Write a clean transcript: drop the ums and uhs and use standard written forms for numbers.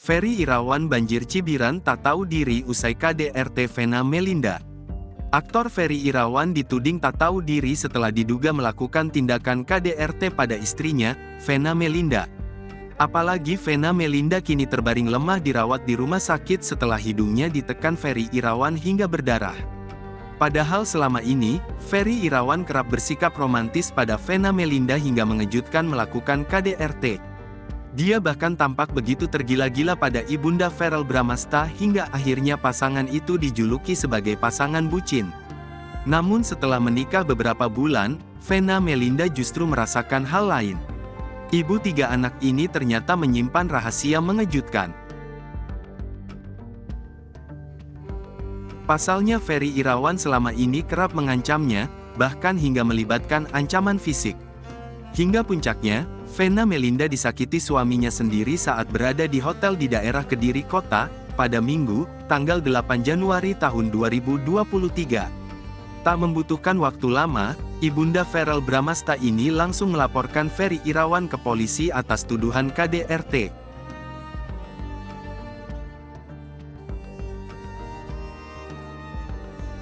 Ferry Irawan banjir cibiran tak tahu diri usai KDRT Vena Melinda. Aktor Ferry Irawan dituding tak tahu diri setelah diduga melakukan tindakan KDRT pada istrinya, Vena Melinda. Apalagi Vena Melinda kini terbaring lemah dirawat di rumah sakit setelah hidungnya ditekan Ferry Irawan hingga berdarah. Padahal selama ini, Ferry Irawan kerap bersikap romantis pada Vena Melinda hingga mengejutkan melakukan KDRT. Dia bahkan tampak begitu tergila-gila pada ibunda Verrell Bramasta hingga akhirnya pasangan itu dijuluki sebagai pasangan bucin. Namun setelah menikah beberapa bulan, Vena Melinda justru merasakan hal lain. Ibu 3 anak ini ternyata menyimpan rahasia mengejutkan. Pasalnya Ferry Irawan selama ini kerap mengancamnya, bahkan hingga melibatkan ancaman fisik. Hingga puncaknya, Vena Melinda disakiti suaminya sendiri saat berada di hotel di daerah Kediri Kota, pada Minggu, tanggal 8 Januari tahun 2023. Tak membutuhkan waktu lama, ibunda Verrell Bramasta ini langsung melaporkan Ferry Irawan ke polisi atas tuduhan KDRT.